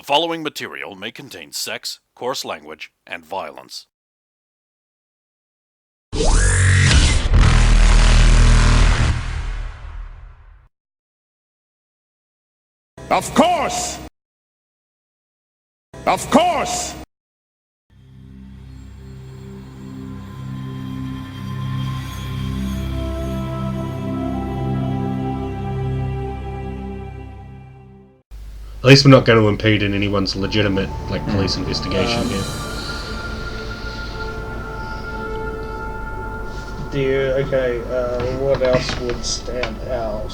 following material may contain sex, coarse language, and violence. Of course! Of course! At least we're not going to impede in anyone's legitimate, police investigation here. What else would stand out?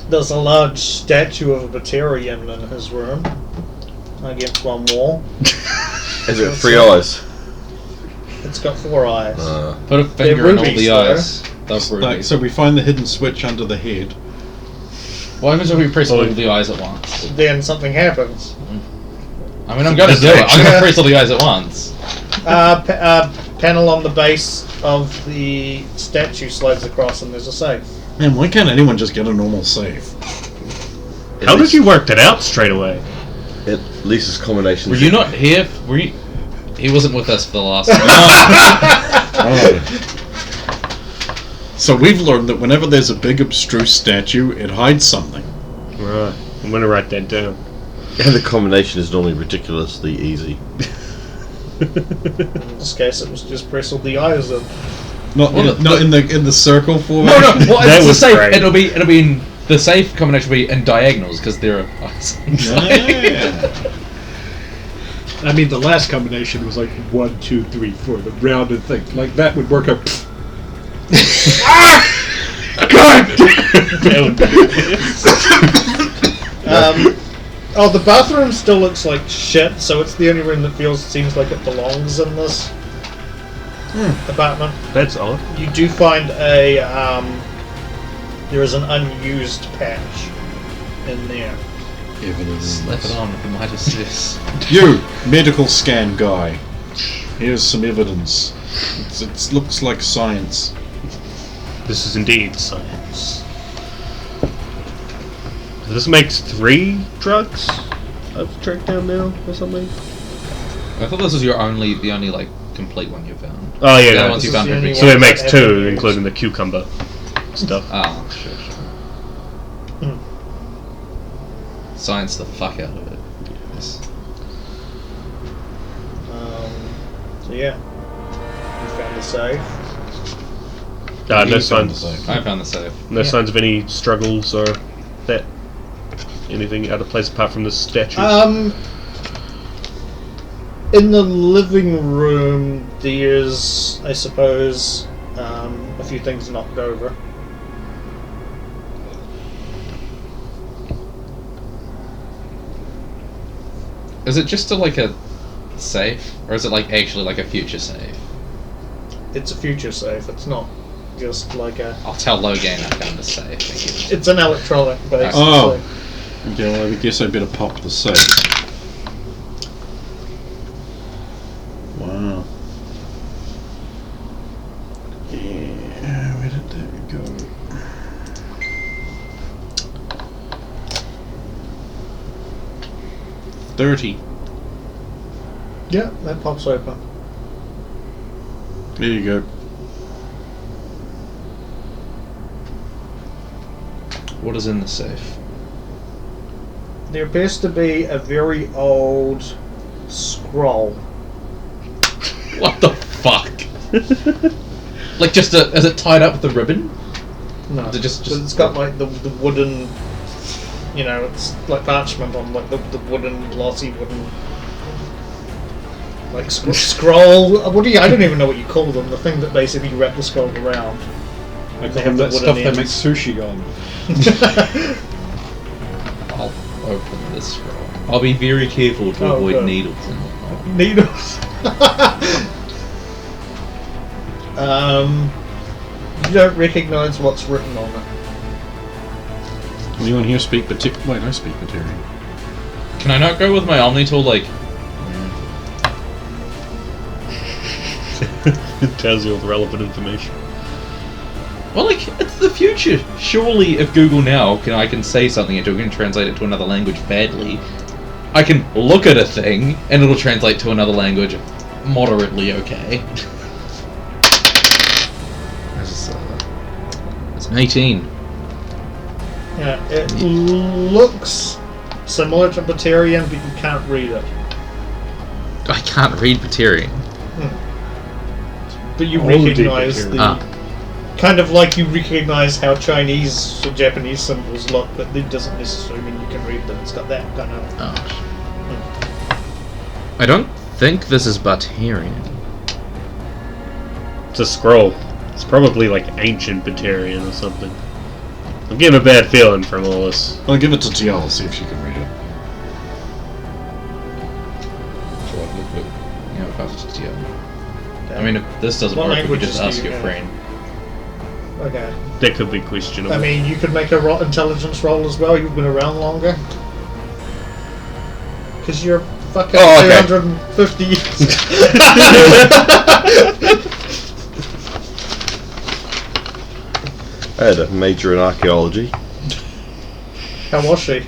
There's a large statue of a Batarian in his room against one wall. Is it 3 eyes? It's got 4 eyes. Put a finger in all the eyes. So we find the hidden switch under the head. What happens if we press all the eyes at once? Then something happens. I mean, I'm going to do it. I'm going to press all the eyes at once. Panel on the base of the statue slides across and there's a safe. Man, why can't anyone just get a normal safe? How did you work that out straight away? At least it's combination. Were you not here? He wasn't with us for the last time. So we've learned that whenever there's a big abstruse statue, it hides something. Right. I'm going to write that down. And the combination is normally ridiculously easy. In this case, it was just press all the eyes in. Not in the circle form. No. Well, that it's was the safe. great. It'll be in the safe combination. Will be in diagonals because there are eyes. Yeah. I mean, the last combination was like 1, 2, 3, 4, the rounded thing. Like that would work out. The bathroom still looks like shit, so it's the only room that seems like it belongs in this apartment. That's odd. You do find there is an unused patch in there. Evidence. Slap it on with the Midas this. You, medical scan guy. Here's some evidence. It looks like science. This is indeed science. This makes 3 drugs I've tracked down now, or something? I thought this was the only complete one you found. Oh yeah, The other no. ones you found every So it makes 2, including the cucumber stuff. Oh, sure. Science the fuck out of it. Yes. So yeah, you found the safe. No signs. I found the safe. No signs of any struggles or that. Anything out of place apart from the statue. In the living room, there's, I suppose, a few things knocked over. Is it just a safe, or is it actually a future safe? It's a future safe. It's not just like a. I'll tell Logan I found the safe. It's an electronic based. Oh. Okay, well, I guess I better pop the safe. Wow. Yeah, where did that go? $30. Yeah, that pops open. There you go. What is in the safe? There appears to be a very old scroll. What the fuck? Is it tied up with a ribbon? No, Is it just it's got the wooden, it's like parchment on the wooden, glossy wooden, scroll. I don't even know what you call them. The thing that basically you wrap the scroll around. Like They they have have the that wooden stuff that ends. makes sushi on. I'll open this scroll. I'll be very careful to avoid good. needles and whatnot. Needles. You don't recognise what's written on it. Anyone here speak Batarian? Wait, I speak Batarian. Can I not go with my Omni tool It tells you all the relevant information. Well, like, it's the future. Surely, if Google now I can say something into it, we can translate it to another language badly. I can look at a thing, and it'll translate to another language moderately okay. It's an 18. Yeah, it looks similar to Batarian, but you can't read it. I can't read Batarian. But you All recognize Batarian. the... Kind of like you recognize how Chinese or Japanese symbols look, but it doesn't necessarily mean you can read them. It's got that kind of... Oh. I don't think this is Batarian. It's a scroll. It's probably like ancient Batarian or something. I'm getting a bad feeling from all this. I'll give it to TL, see if she can read it. Yeah, pass it to you. I mean, if this doesn't What work, we could languages just do ask you your have? friend. Okay. That could be questionable. I mean, you could make a intelligence roll as well. You've been around longer. Because you're fucking Oh, okay. 250 years. I had a major in archaeology. How was she?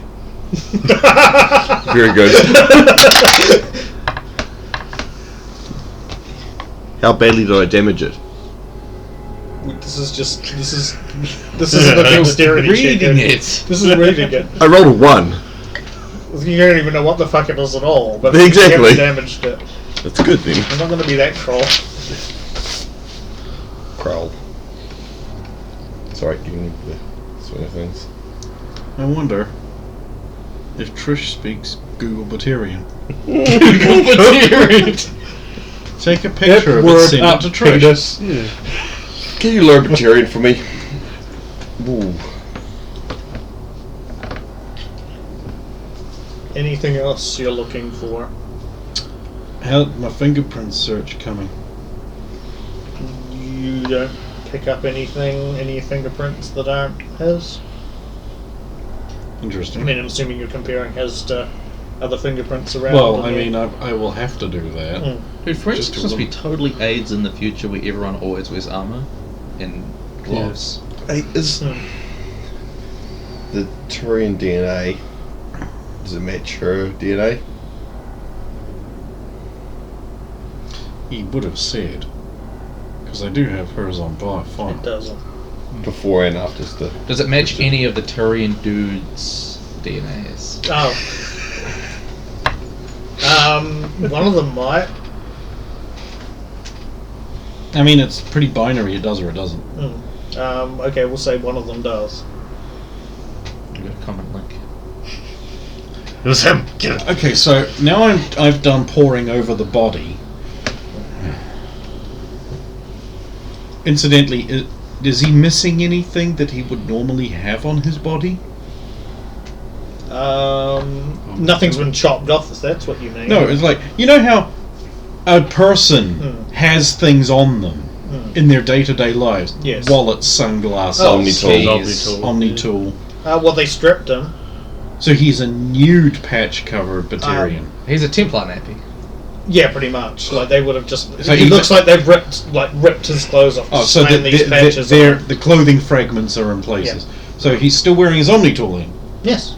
Very good. How badly did I damage it? This isn't a dexterity check. Reading it. This is reading it. I rolled a 1. You don't even know what the fuck it is at all. But Exactly. You haven't damaged it. That's good then. I'm not going to be that cruel. Crowl. Sorry, giving me the swing of things. I wonder if Trish speaks Google Batarian. Take a picture of it, word send up it to Trish. penis. Yeah. Can you learn Batarian for me? Ooh. Anything else you're looking for? How's my fingerprint search coming? You don't pick up anything, any fingerprints that aren't his? I Interesting. mean, I'm assuming you're comparing his to other fingerprints around. Well, I and mean, I will have to do that. Dude, forensics Just to must be look. totally AIDS in the future where everyone always wears armor and gloves. Hey, is the Turian DNA, does it match her DNA? He would have said, because I do have hers on file. It doesn't. Before and after stuff. Does it match any of the Turian dudes' DNAs? Oh. One of them might. I mean, it's pretty binary. It does or it doesn't. Okay, we'll say one of them does. You got a comment link. It was him. Get it. Okay, so now I've done poring over the body. Incidentally, is he missing anything that he would normally have on his body? Nothing's been chopped off, if that's what you mean. No, it's like, you know how a person has things on them in their day-to-day lives? Yes. Wallets, sunglasses, Omnitool. Omnitool. Well, they stripped him. So he's a nude patch-covered Batarian. He's a Templar nappy. Yeah, pretty much. Like they would have just. So it he- looks like they've ripped his clothes off. Oh, so slammed these patches the clothing fragments are in places. So he's still wearing his Omnitool then? Yes.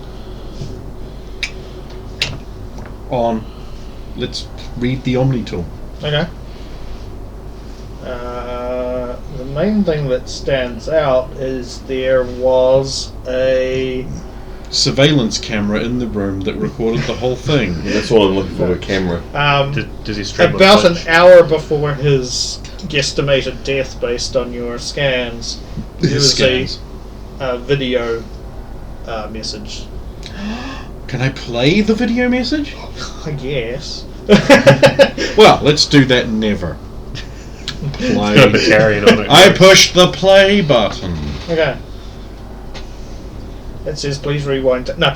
On. Let's read the Omnitool. Okay. The main thing that stands out is there was a. Surveillance camera in the room that recorded the whole thing. That's all I'm looking for, a camera. Does he strap About a an clutch? hour before his guesstimated death, based on your scans, there His was scans. a video message. Can I play the video message? I guess. Well, let's do that never. It's got a Play. Batarian on it. I pushed the play button. Okay. It says, please rewind. No.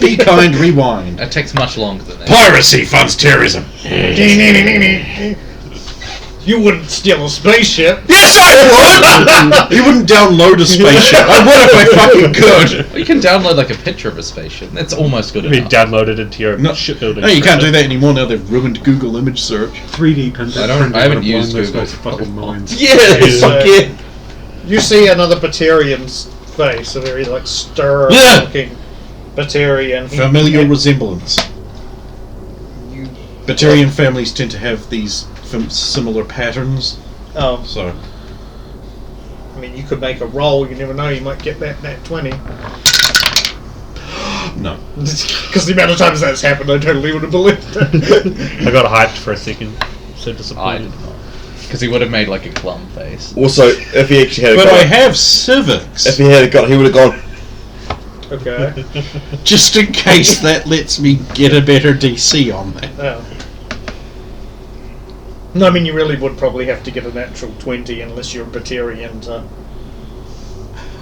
Be kind, rewind. It takes much longer than that. Piracy funds terrorism. You wouldn't steal a spaceship. Yes, I would! You wouldn't download a spaceship. I would if I fucking could. Well, you can download like a picture of a spaceship. That's almost good Be enough. downloaded into your No, shipbuilding. no, you can't do that anymore now. They've ruined Google image search. 3D printed. I haven't used those Google. guys' fucking minds. Yes, Yeah. fuck yeah. You see another Batarian's face, a very like stern Yeah. looking Batarian. Familial resemblance. You, Batarian families tend to have these similar patterns, so... I mean, you could make a roll. You never know. You might get that 20. No. Because the amount of times that's happened, I totally would have believed it. I got hyped for a second. So I disappointed. did not. Because he would have made like a glum face. Also, if he actually had But I got, have civics, if he had got, he would have gone. Okay. just in case that lets me get a better DC on that. Oh. No, I mean, you really would probably have to get a natural 20 unless you're a Batarian to...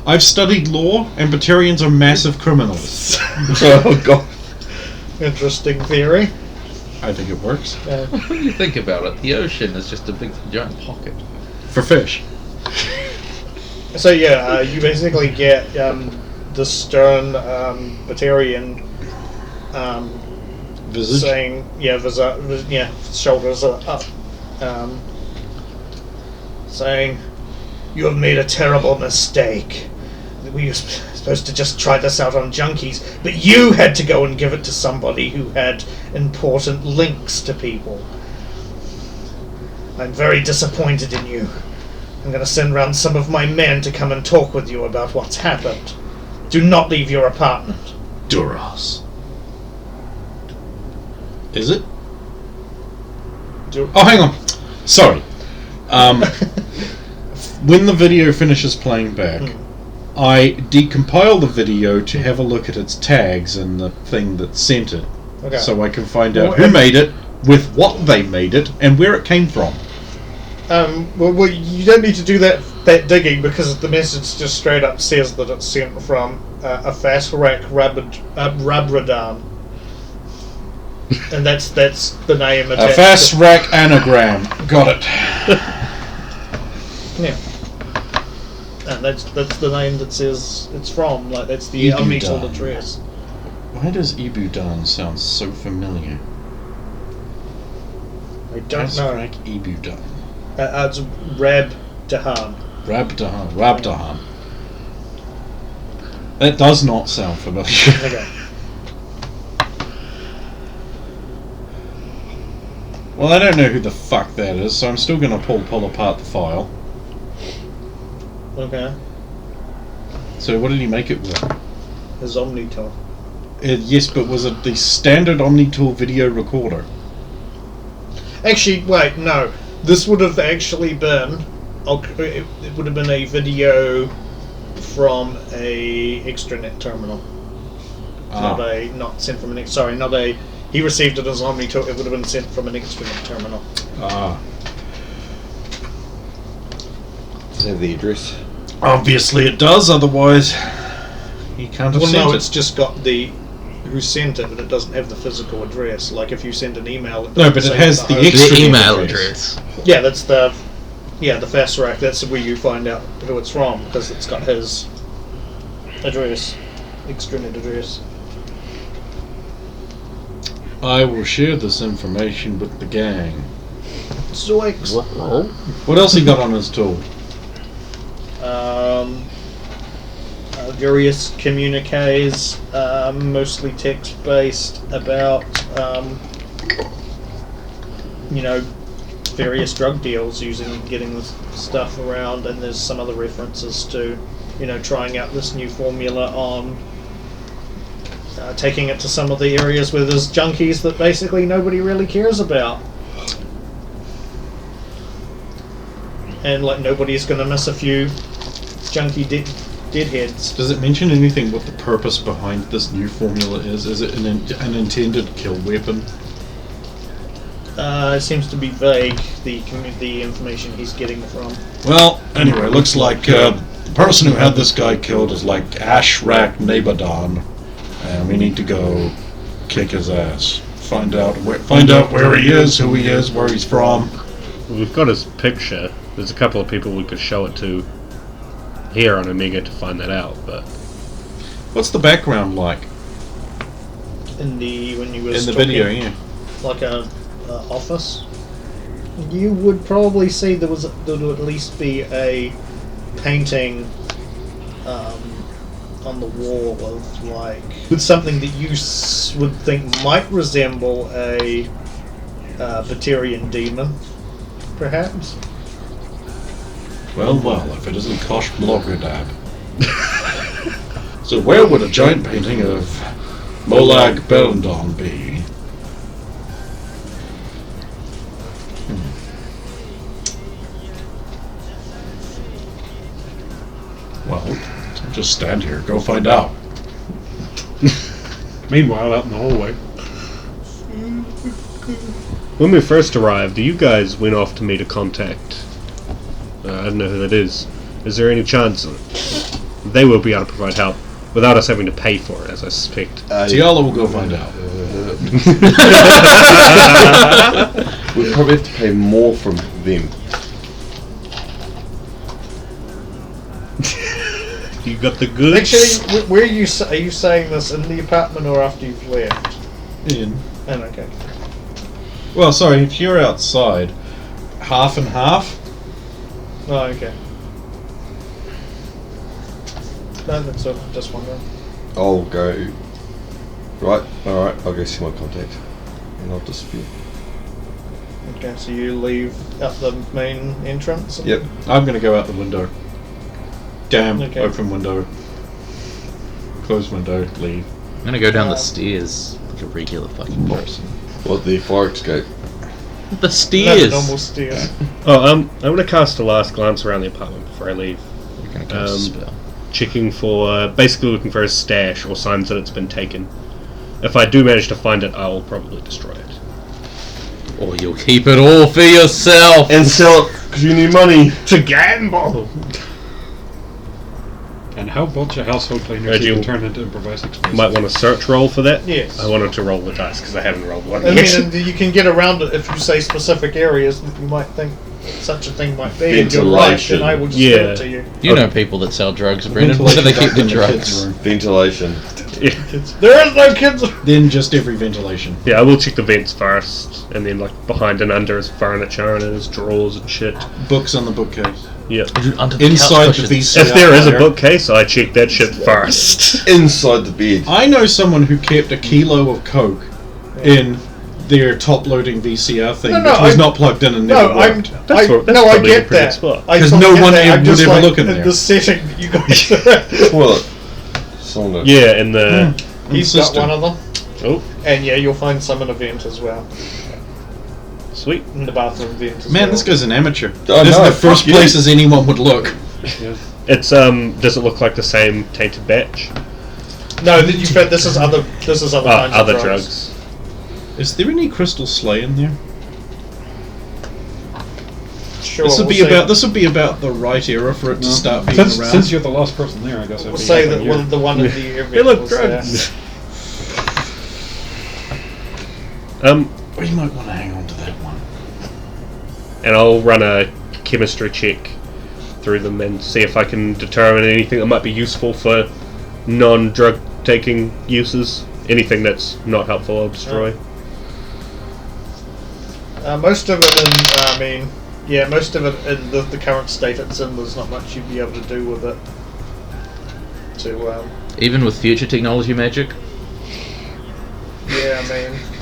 I've studied law, and Batarians are massive criminals. Oh god. Interesting theory. I think it works. When you think about it, the ocean is just a big giant pocket. For fish. So yeah, you basically get the stern Batarian Visage. saying, shoulders are up, saying, "You have made a terrible mistake. We were supposed to just try this out on junkies, but you had to go and give it to somebody who had important links to people. I'm very disappointed in you. I'm going to send round some of my men to come and talk with you about what's happened. Do not leave your apartment." Duras. Is it? Do- Oh, hang on. Sorry. When the video finishes playing back, I decompile the video to have a look at its tags and the thing that sent it, Okay. so I can find out who made it, with what they made it, and where it came from. Well, you don't need to do that digging because the message just straight up says that it's sent from a Fasrak Rabradan. And that's the name. A attached fast to- rack anagram. Got it. Yeah. And that's the name that says it's from. Like that's the Ibudan. Omnital address. Why does Ibudan sound so familiar? I don't Fast know. rack Ibudan. It's Rabdahan. Rabdahan. That does not sound familiar. Okay. Well, I don't know who the fuck that is, so I'm still going to pull apart the file. Okay. So what did he make it with? His Omnital. Yes, but was it the standard Omnitool video recorder? Actually, wait, no. This would have actually been. It would have been a video from a extranet terminal. Not sent from an. Sorry, not a. He received it as Omnital. It would have been sent from an extranet terminal. Does it have the address? Obviously it does, otherwise he can't have Well, sent no, it. it's just got the who sent it, but it doesn't have the physical address. Like if you send an email, No, but it doesn't has say the home. extra email address. Yeah, that's the Fastrak. That's where you find out who it's from because it's got his address, extranet address. I will share this information with the gang. Zoinks. What else he got on his tool? Various communiques, mostly text-based, about various drug deals getting this stuff around, and there's some other references to trying out this new formula on taking it to some of the areas where there's junkies that basically nobody really cares about. And like nobody's going to miss a few junkie deadheads. Does it mention anything what the purpose behind this new formula is? Is it an intended kill weapon? It seems to be vague, the information he's getting from. Well, anyway, looks like the person who had this guy killed is like Ashrak Nabadan, and we need to go kick his ass. Find out where he is, who he is, where he's from, We've got his picture. There's a couple of people we could show it to here on Omega to find that out, but What's the background like When you were in the talking, video? Yeah. like a office, you would probably see there would at least be a painting on the wall of with something that you would think might resemble a Batarian demon, perhaps. Well, if it isn't Kosh Blogodab. So where would a giant painting of Molag Berendon be? Well, don't just stand here. Go find out. Meanwhile, out in the hallway. when we first arrived, you guys went off to meet a contact. I don't know who that is. Is there any chance they will be able to provide help without us having to pay for it, as I suspect? Tiala will go find out. We'd probably have to pay more from them. You got the goods? Actually, where are you saying this, in the apartment or after you've left? In. And okay. Well, sorry, if you're outside, half and half. Oh, okay. No, that's all. Just wondering. I'll go. Right, alright, I'll go see my contact. And I'll disappear. Okay, so you leave out the main entrance? Yep. I'm going to go out the window. Damn, Okay. open window. Close window, leave. I'm gonna go down the stairs like a regular fucking person. What, the fire escape? The No, the stairs! normal stairs. Oh, I'm going to cast a last glance around the apartment before I leave. You're gonna cast a spell. Checking for, basically looking for a stash or signs that it's been taken. If I do manage to find it, I will probably destroy it. Or you'll keep it all for yourself! And sell it, because you need money. To gamble! And how about your household cleaners Right, you you can turn into improvised explosives? Might want a search roll for that. Yes. I wanted to roll the dice because I haven't rolled one I yet. mean, and you can get around it if you say specific areas that you might think such a thing might be. And you're right, Ventilation. then I will just Yeah. give it to you. You know people that sell drugs, Brendan. Where do they keep the drugs? Ventilation. There is no kids. Then just every ventilation. Yeah, I will check the vents first, and then behind and under his furniture and his drawers and shit. Books on the bookcase. Yeah. Under the Inside couch the cushions. VCR. If there is a player. bookcase, I check that shit first. Inside the bed. I know someone who kept a kilo of coke in their top-loading VCR thing, No, no, which was I'm- not plugged in and No, never I'm. worked. That's I probably a get pretty that. spot. I 'Cause totally no get one that. ever I'm would just ever like, look in in there. the setting that you guys are at. Well, someone. Yeah, in the... He's got System. one of them, Oh, and yeah, you'll find some in a vent as well, sweet. in the bathroom vent as Man, well. this guy's an amateur. Oh, This is no, the first fuck you. places anyone would look. It's, does it look like the same tainted batch? No, that you found this is other. This is other kinds Other of drugs. Is there any crystal slay in there? Sure. This would we'll be say- about. This would be about the right era for it to start being around. Since you're the last person there, I guess I'd We'll be say helping that you. one of the one in the event They look was drugs. We might want to hang on to that one. And I'll run a chemistry check through them and see if I can determine anything that might be useful for non-drug taking uses. Anything that's not helpful, I'll destroy. most of it in. I mean, yeah, most of it in the current state it's in. There's not much you'd be able to do with it. To Even with future technology magic? yeah, I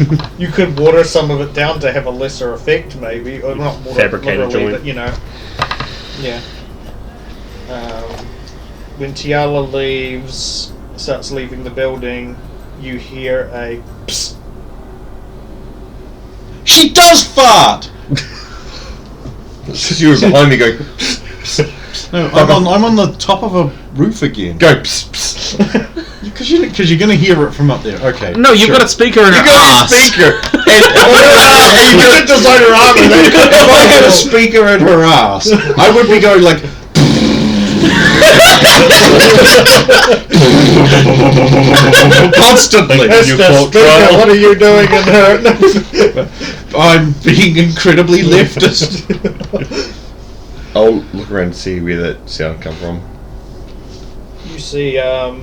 mean, you could water some of it down to have a lesser effect, maybe, or not water Fabricate a literally, joint. but you know, yeah. When Tiala leaves, starts leaving the building, you hear a psst. She does fart. Because you were behind me going. No, I'm on the top of a roof again. Go. Psst, psst. Because you're going to hear it from up there. Okay. No, you've sure. got a speaker in You your got ass! a speaker. You did design her armor. If I had a speaker in her ass, I would be going like. Constantly. Mr. You quote Speaker, trial. what are you doing in her? I'm being incredibly leftist. I'll look around to see where that sound come from. You see a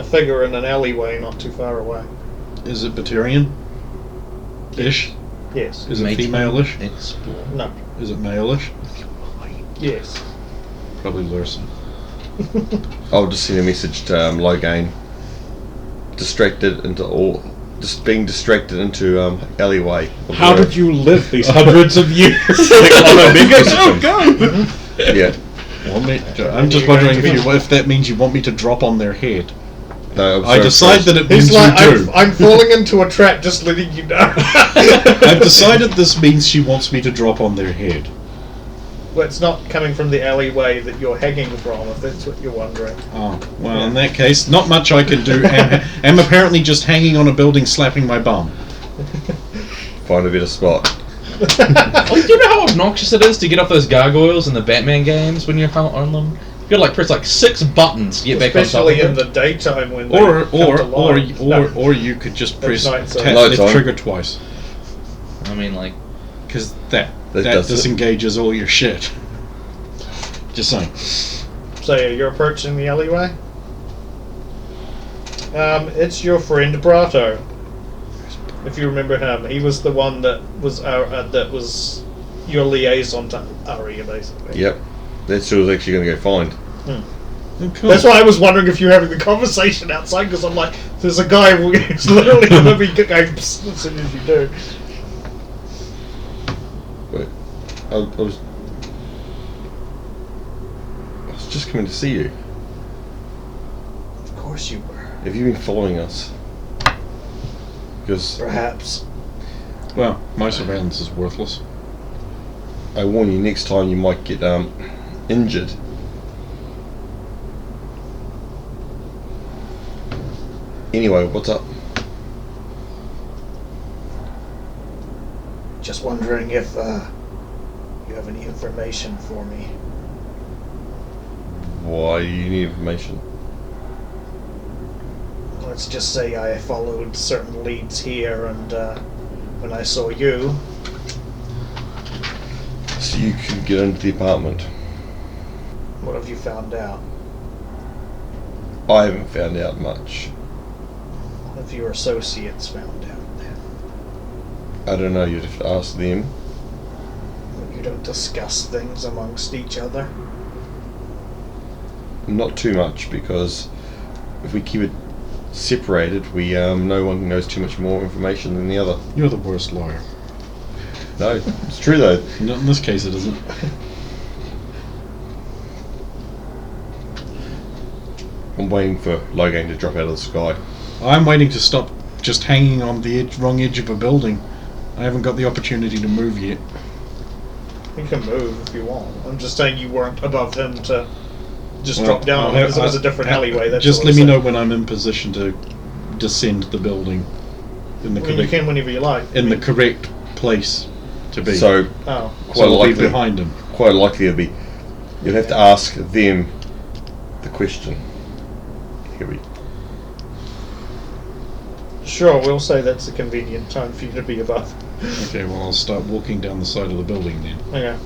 figure in an alleyway not too far away. Is it Batarian? Ish? Yes. Is it Make female-ish? Explore. No. Is it male-ish? Yes. Probably Lurson. I'll just send a message to Logain. Just being distracted into alleyway. How did you live these hundreds of years? Go! Yeah. I'm just wondering if that means you want me to drop on their head. No, I decide that it means He's like, you do. I'm falling into a trap, just letting you know. I've decided this means she wants me to drop on their head. Well, it's not coming from the alleyway that you're hanging from, if that's what you're wondering. Oh, well, in that case, not much I can do. I'm apparently just hanging on a building slapping my bum. Find a better spot. Like, do you know how obnoxious it is to get off those gargoyles in the Batman games when you're on them? You gotta press 6 buttons to get back on top Especially of in it. the daytime when Or you could just press night tap time. left Nighttime. trigger twice. I mean, Because that does it. disengages all your shit. Just saying. So you're approaching the alleyway? It's your friend Brato. If you remember him, he was the one that was your liaison to Aria, basically. Yep. That's who I was actually going to go find. Cool. That's why I was wondering if you were having the conversation outside, because I'm like, there's a guy who's literally going to be going psst as soon as you do. But I was just coming to see you. Of course you were. Have you been following us? Because Perhaps. Well, my surveillance is worthless. I warn you, next time you might get injured. Anyway, what's up? Just wondering if you have any information for me. Why do you need information? Let's just say I followed certain leads here, and when I saw you, So you can get into the apartment. what have you found out? I haven't found out much. What have your associates found out then? I don't know, you'd have to ask them. You don't discuss things amongst each other? Not too much, because if we keep it separated, we no one knows too much more information than the other. You're the worst lawyer. No, it's true though. Not in this case, it isn't. I'm waiting for Logan to drop out of the sky. I'm waiting to stop just hanging on the wrong edge of a building. I haven't got the opportunity to move yet. You can move if you want. I'm just saying you weren't above him to just Well, drop down I'll because it was a have- different alleyway. That's just all let I'm me know saying. when I'm in position to descend the building in the I mean, you correct can whenever you like. in the correct place to be. So Oh. quite so I'll be likely, behind him. quite likely it'll be. You'll have to ask them the question. Here we. Sure, we'll say that's a convenient time for you to be above. Okay, well I'll start walking down the side of the building then. Okay.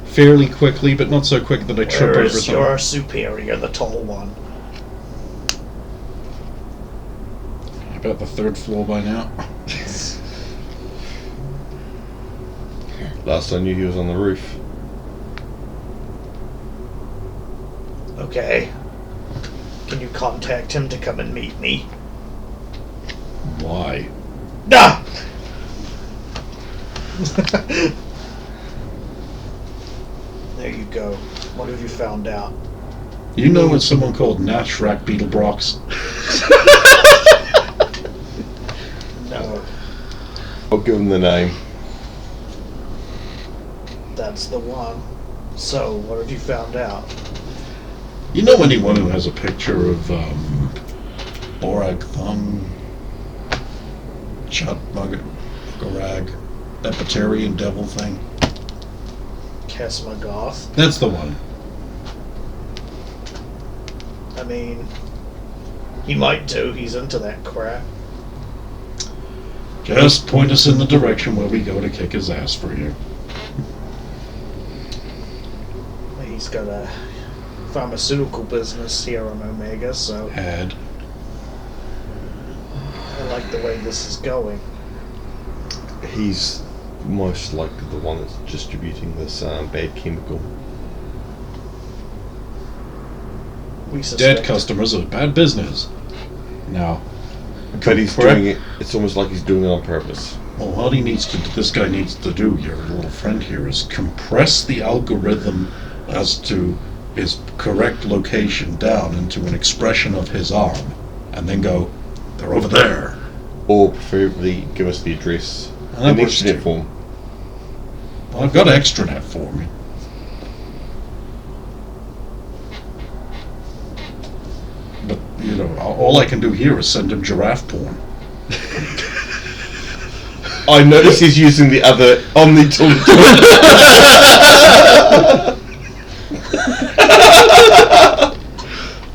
Fairly quickly, but not so quick that I trip over Where's something. your superior, the tall one? About the 3rd floor by now. Last I knew, he was on the roof. Okay. Can you contact him to come and meet me? Why? Ah! There you go. What have you found out? You know it's someone called Natchrak Beetlebrox. No, I'll give him the name. that's the one. So, what have you found out? You know anyone who has a picture of Borag Thung, Chut Garag, that Batarian devil thing? Kesmagoth? That's the one. I mean, he might do. He's into that crap. Just point us in the direction where we go to kick his ass for you. He's got a pharmaceutical business here on Omega, so Had. I like the way this is going. He's most likely the one that's distributing this bad chemical. We suspect. Dead customers are bad business. Now, But he's correct? doing it. It's almost like he's doing it on purpose. well, what this guy needs to do, your little friend here, is compress the algorithm as to his correct location down into an expression of his arm, and then go, they're over there. Or preferably give us the address that in works extranet too. form. Well, I've got extranet for me. But, you know, all I can do here is send him giraffe porn. I notice he's using the other Omni tool.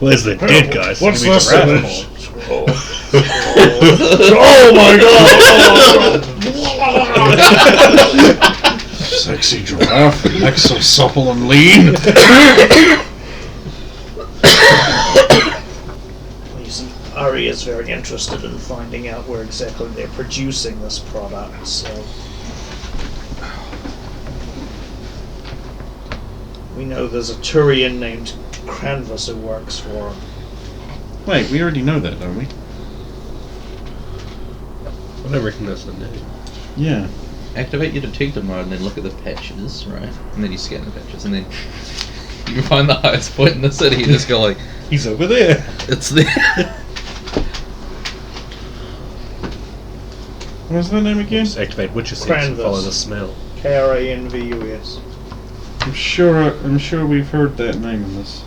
Where's the dead guy? What's Give me this giraffe image? porn. Oh my god! Sexy giraffe, neck so supple and lean. You see, Ari is very interested in finding out where exactly they're producing this product, so we know there's a Turian named Cranvis who works for him. Wait, we already know that, don't we? I don't reckon that's the name. Yeah. Activate your detector mode and then look at the patches, right? And then you scan the patches and then you can find the highest point in the city and just go like, He's over there. it's there. What's the name again? Just activate Witcher sense and Cranvis. follow the smell. K-R-A-N-V-U-S. I'm sure we've heard that name in this.